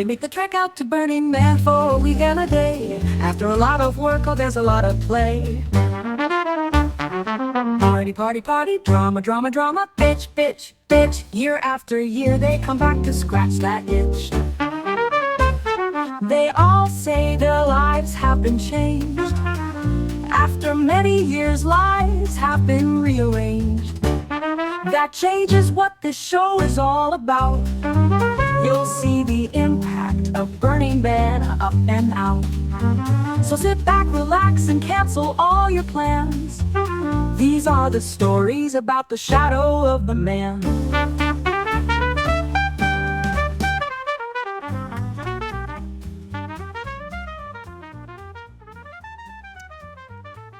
make the trek out to Burning Man for a weekend a day. After a lot of work, oh, there's a lot of play. Party, party, party, drama, drama, drama, bitch, bitch, bitch. Year after year, they come back to scratch that itch. They all say their lives have been changed. After many years, lives have been rearranged. That change is what this show is all about. You'll see the impact of Burning Man up and out. So sit back, relax, and cancel all your plans. These are the stories about the shadow of the man.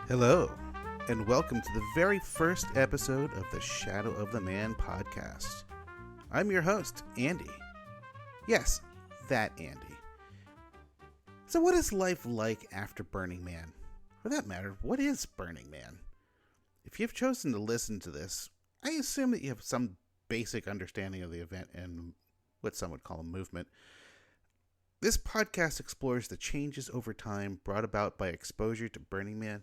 Hello, and welcome to the very first episode of the Shadow of the Man podcast. I'm your host, Andy. Yes, that Andy. So what is life like after Burning Man? For that matter, what is Burning Man? If you've chosen to listen to this, I assume that you have some basic understanding of the event and what some would call a movement. This podcast explores the changes over time brought about by exposure to Burning Man,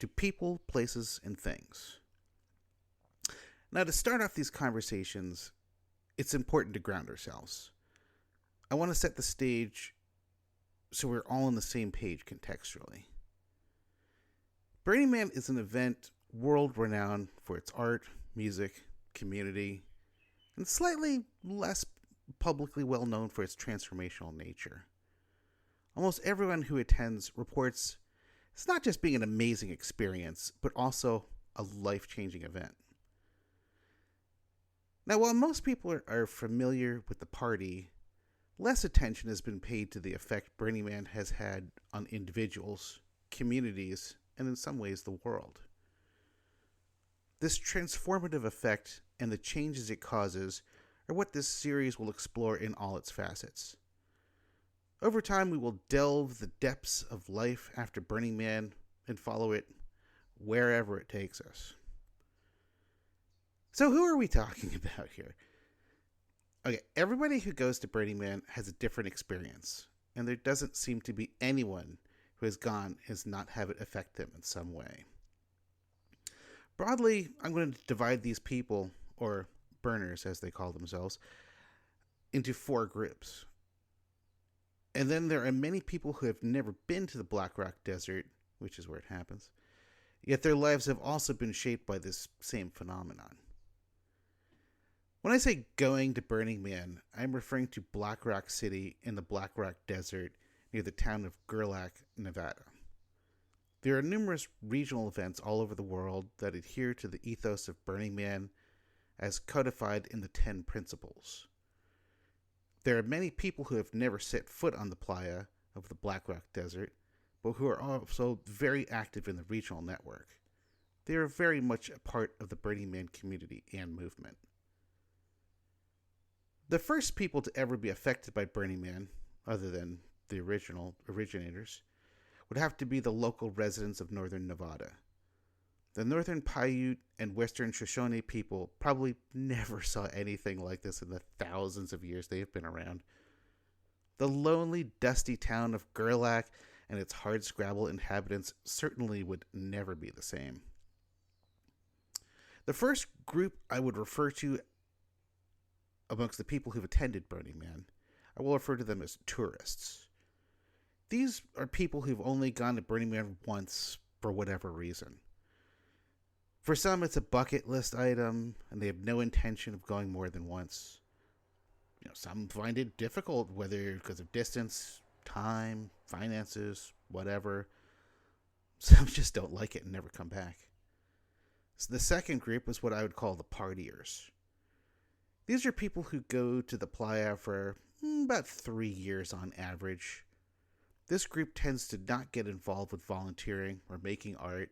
to people, places, and things. Now, to start off these conversations, it's important to ground ourselves. I want to set the stage so we're all on the same page contextually. Burning Man is an event world-renowned for its art, music, community, and slightly less publicly well-known for its transformational nature. Almost everyone who attends reports it's not just being an amazing experience, but also a life-changing event. Now, while most people are familiar with the party, less attention has been paid to the effect Burning Man has had on individuals, communities, and in some ways the world. This transformative effect and the changes it causes are what this series will explore in all its facets. Over time, we will delve the depths of life after Burning Man and follow it wherever it takes us. So who are we talking about here? Okay, everybody who goes to Burning Man has a different experience, and there doesn't seem to be anyone who has gone has not had it affect them in some way. Broadly, I'm going to divide these people, or burners as they call themselves, into 4 groups. And then there are many people who have never been to the Black Rock Desert, which is where it happens, yet their lives have also been shaped by this same phenomenon. When I say going to Burning Man, I'm referring to Black Rock City in the Black Rock Desert near the town of Gerlach, Nevada. There are numerous regional events all over the world that adhere to the ethos of Burning Man as codified in the 10 Principles. There are many people who have never set foot on the playa of the Black Rock Desert, but who are also very active in the regional network. They are very much a part of the Burning Man community and movement. The first people to ever be affected by Burning Man, other than the originators, would have to be the local residents of northern Nevada. The northern Paiute and western Shoshone people probably never saw anything like this in the thousands of years they have been around. The lonely, dusty town of Gerlach and its hardscrabble inhabitants certainly would never be the same. The first group I would refer to amongst the people who've attended Burning Man, I will refer to them as tourists. These are people who've only gone to Burning Man once for whatever reason. For some, it's a bucket list item, and they have no intention of going more than once. Some find it difficult, whether because of distance, time, finances, whatever. Some just don't like it and never come back. So the second group is what I would call the partiers. These are people who go to the playa for about 3 years on average. This group tends to not get involved with volunteering or making art.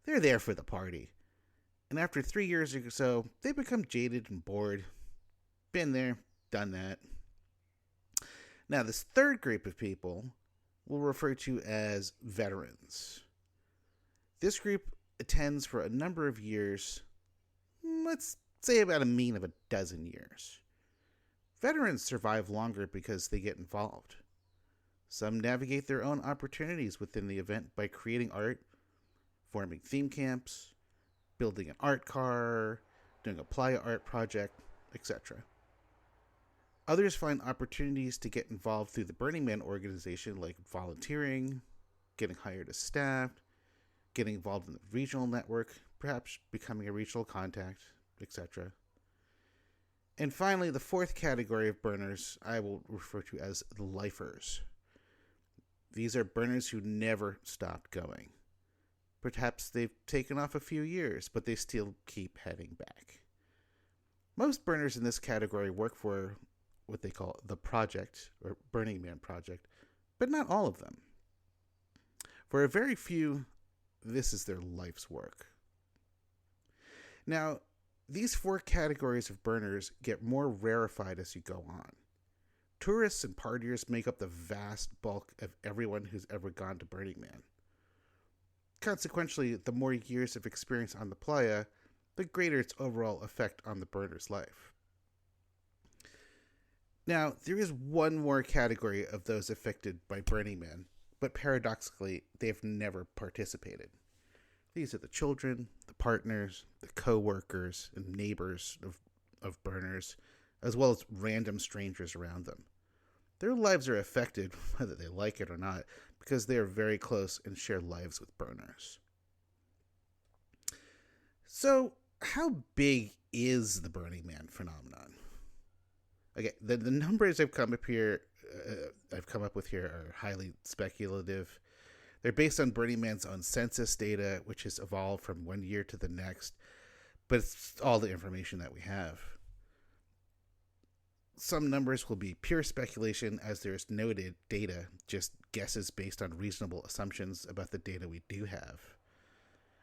They're there for the party. And after 3 years or so, they become jaded and bored. Been there, done that. Now, this third group of people we'll refer to as veterans. This group attends for a number of years, let's say about a mean of a dozen years. Veterans survive longer because they get involved. Some navigate their own opportunities within the event by creating art, forming theme camps, building an art car, doing a playa art project, etc. Others find opportunities to get involved through the Burning Man organization, like volunteering, getting hired as staff, getting involved in the regional network, perhaps becoming a regional contact, etc. And finally, the fourth category of burners I will refer to as the lifers. These are burners who never stopped going. Perhaps they've taken off a few years, but they still keep heading back. Most burners in this category work for what they call the project, or Burning Man project, but not all of them. For a very few, this is their life's work. Now, these four categories of burners get more rarefied as you go on. Tourists and partiers make up the vast bulk of everyone who's ever gone to Burning Man. Consequently, the more years of experience on the playa, the greater its overall effect on the burner's life. Now, there is one more category of those affected by Burning Man, but paradoxically, they've never participated. These are the children, the partners, the co-workers, and neighbors of burners, as well as random strangers around them. Their lives are affected, whether they like it or not, because they are very close and share lives with burners. So, how big is the Burning Man phenomenon? Okay, the numbers I've come up with here are highly speculative. They're based on Burning Man's own census data, which has evolved from one year to the next, but it's all the information that we have. Some numbers will be pure speculation, as there is no data, just guesses based on reasonable assumptions about the data we do have.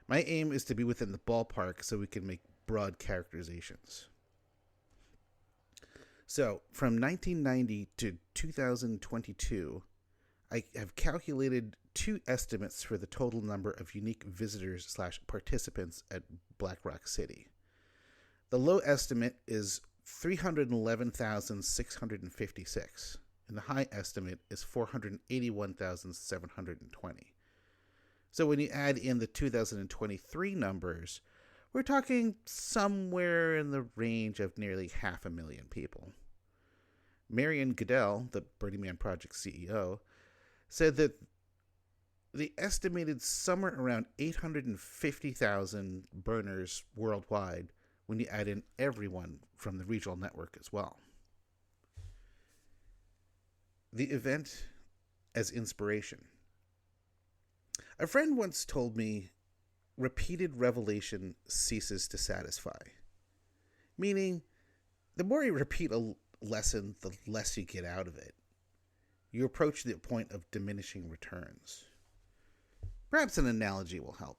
My aim is to be within the ballpark so we can make broad characterizations. So, from 1990 to 2022, I have calculated two estimates for the total number of unique visitors / participants at Black Rock City. The low estimate is 311,656, and the high estimate is 481,720. So when you add in the 2023 numbers, we're talking somewhere in the range of nearly 500,000 people. Marion Goodell, the Burning Man Project CEO, said that they estimated somewhere around 850,000 burners worldwide when you add in everyone from the regional network as well. The event as inspiration. A friend once told me, repeated revelation ceases to satisfy. Meaning, the more you repeat a lesson, the less you get out of it. You approach the point of diminishing returns. Perhaps an analogy will help.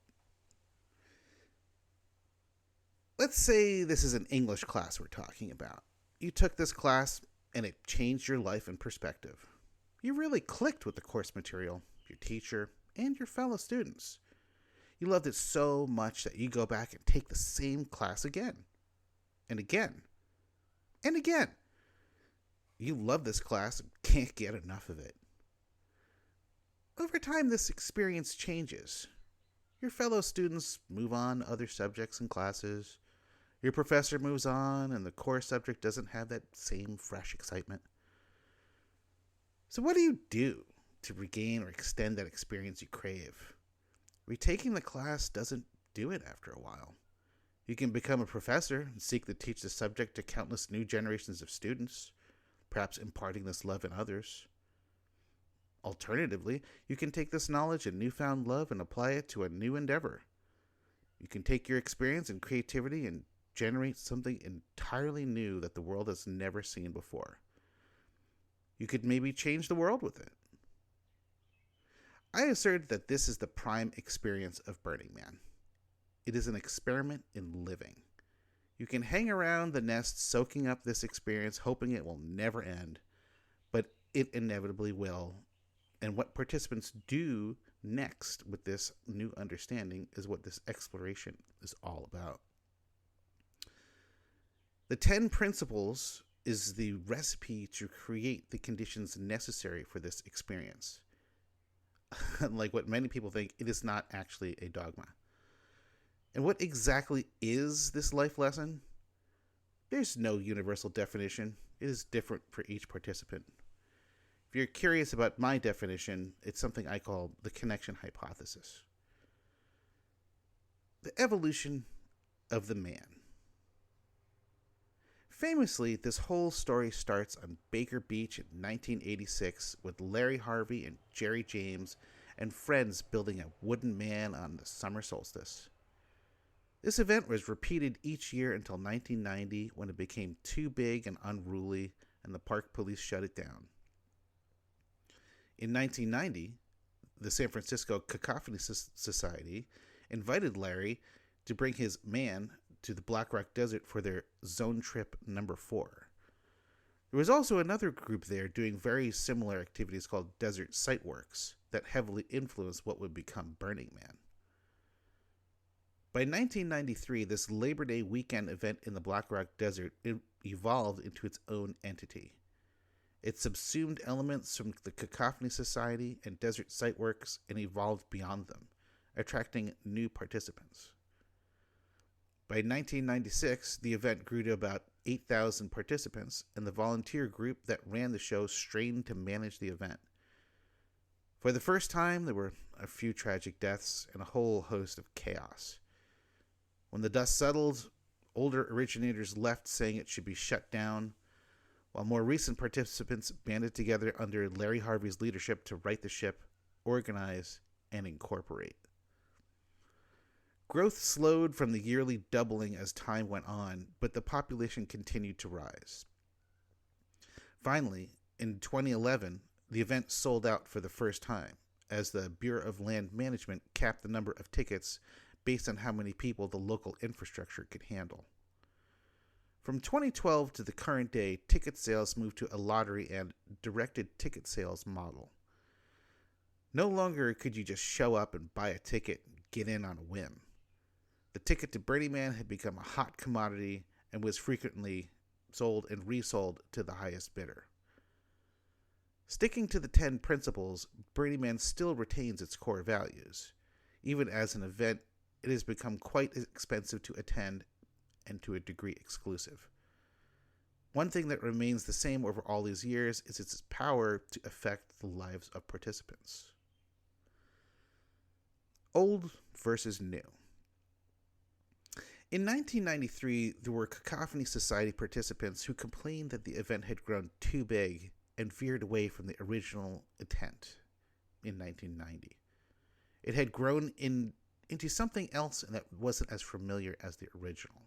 Let's say this is an English class we're talking about. You took this class and it changed your life and perspective. You really clicked with the course material, your teacher, and your fellow students. You loved it so much that you go back and take the same class again, and again, and again. You love this class and can't get enough of it. Over time, this experience changes. Your fellow students move on to other subjects and classes. Your professor moves on, and the core subject doesn't have that same fresh excitement. So what do you do to regain or extend that experience you crave? Retaking the class doesn't do it after a while. You can become a professor and seek to teach the subject to countless new generations of students, perhaps imparting this love in others. Alternatively, you can take this knowledge and newfound love and apply it to a new endeavor. You can take your experience and creativity and generate something entirely new that the world has never seen before. You could maybe change the world with it. I assert that this is the prime experience of Burning Man. It is an experiment in living. You can hang around the nest soaking up this experience, hoping it will never end, but it inevitably will. And what participants do next with this new understanding is what this exploration is all about. The 10 principles is the recipe to create the conditions necessary for this experience. Unlike what many people think, it is not actually a dogma. And what exactly is this life lesson? There's no universal definition. It is different for each participant. If you're curious about my definition, it's something I call the connection hypothesis. The evolution of the man. Famously, this whole story starts on Baker Beach in 1986 with Larry Harvey and Jerry James and friends building a wooden man on the summer solstice. This event was repeated each year until 1990 when it became too big and unruly and the park police shut it down. In 1990, the San Francisco Cacophony Society invited Larry to bring his man to the Black Rock Desert for their Zone Trip number 4. There was also another group there doing very similar activities called Desert Site Works that heavily influenced what would become Burning Man. By 1993, this Labor Day weekend event in the Black Rock Desert evolved into its own entity. It subsumed elements from the Cacophony Society and Desert Site Works and evolved beyond them, attracting new participants. By 1996, the event grew to about 8,000 participants, and the volunteer group that ran the show strained to manage the event. For the first time, there were a few tragic deaths and a whole host of chaos. When the dust settled, older originators left saying it should be shut down, while more recent participants banded together under Larry Harvey's leadership to right the ship, organize, and incorporate. Growth slowed from the yearly doubling as time went on, but the population continued to rise. Finally, in 2011, the event sold out for the first time, as the Bureau of Land Management capped the number of tickets based on how many people the local infrastructure could handle. From 2012 to the current day, ticket sales moved to a lottery and directed ticket sales model. No longer could you just show up and buy a ticket and get in on a whim. The ticket to Burning Man had become a hot commodity and was frequently sold and resold to the highest bidder. Sticking to the 10 principles, Burning Man still retains its core values. Even as an event, it has become quite expensive to attend and to a degree exclusive. One thing that remains the same over all these years is its power to affect the lives of participants. Old versus new. In 1993, there were Cacophony Society participants who complained that the event had grown too big and veered away from the original intent in 1990. It had grown into something else that wasn't as familiar as the original.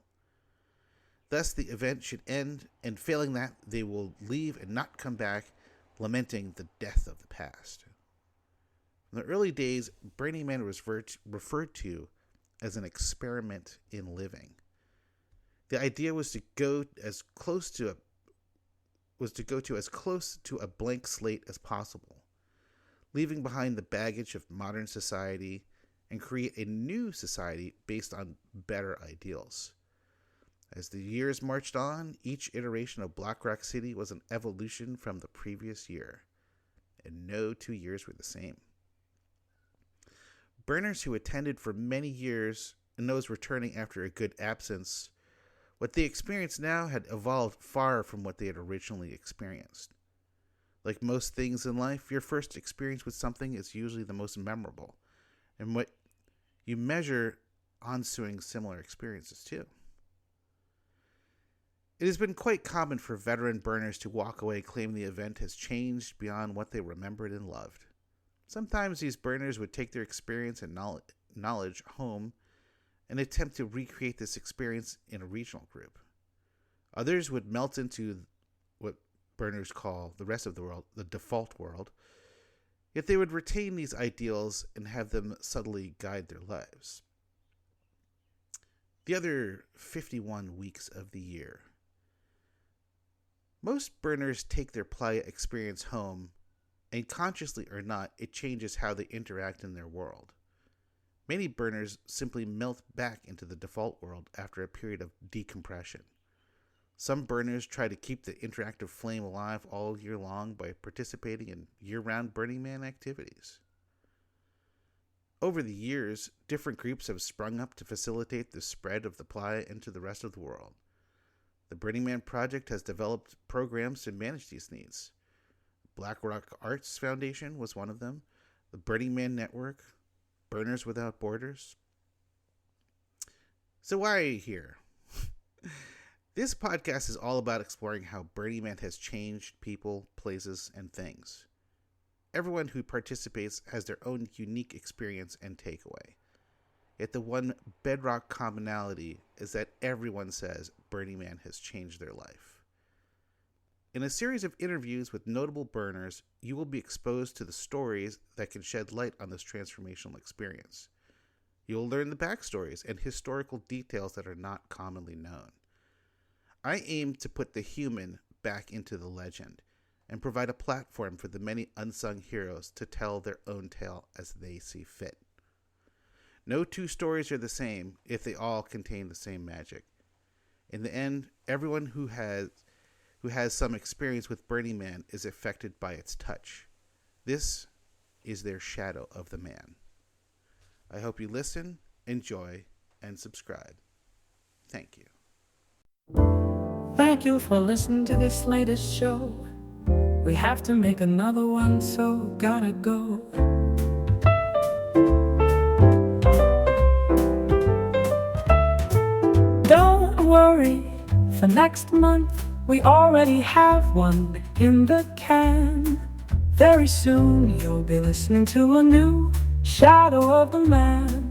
Thus, the event should end, and failing that, they will leave and not come back, lamenting the death of the past. In the early days, Burning Man was referred to as an experiment in living. The idea was to go as close to a blank slate as possible, leaving behind the baggage of modern society and create a new society based on better ideals. As the years marched on, each iteration of Black Rock City was an evolution from the previous year, and no 2 years were the same. Burners who attended for many years and those returning after a good absence, what they experience now had evolved far from what they had originally experienced. Like most things in life, your first experience with something is usually the most memorable, and what you measure ensuing similar experiences too. It has been quite common for veteran burners to walk away claiming the event has changed beyond what they remembered and loved. Sometimes these burners would take their experience and knowledge home and attempt to recreate this experience in a regional group. Others would melt into what burners call the rest of the world, the default world, yet they would retain these ideals and have them subtly guide their lives. The other 51 weeks of the year. Most burners take their playa experience home, and consciously or not, it changes how they interact in their world. Many burners simply melt back into the default world after a period of decompression. Some burners try to keep the interactive flame alive all year long by participating in year-round Burning Man activities. Over the years, different groups have sprung up to facilitate the spread of the playa into the rest of the world. The Burning Man Project has developed programs to manage these needs. Black Rock Arts Foundation was one of them, the Burning Man Network, Burners Without Borders. So why are you here? This podcast is all about exploring how Burning Man has changed people, places, and things. Everyone who participates has their own unique experience and takeaway. Yet the one bedrock commonality is that everyone says Burning Man has changed their life. In a series of interviews with notable burners, you will be exposed to the stories that can shed light on this transformational experience. You will learn the backstories and historical details that are not commonly known. I aim to put the human back into the legend and provide a platform for the many unsung heroes to tell their own tale as they see fit. No two stories are the same if they all contain the same magic. In the end, everyone who has some experience with Burning Man is affected by its touch. This is their shadow of the man. I hope you listen, enjoy, and subscribe. Thank you. Thank you for listening to this latest show. We have to make another one, so gotta go. Don't worry, for next month we already have one in the can. Very soon you'll be listening to a new Shadow of the Man.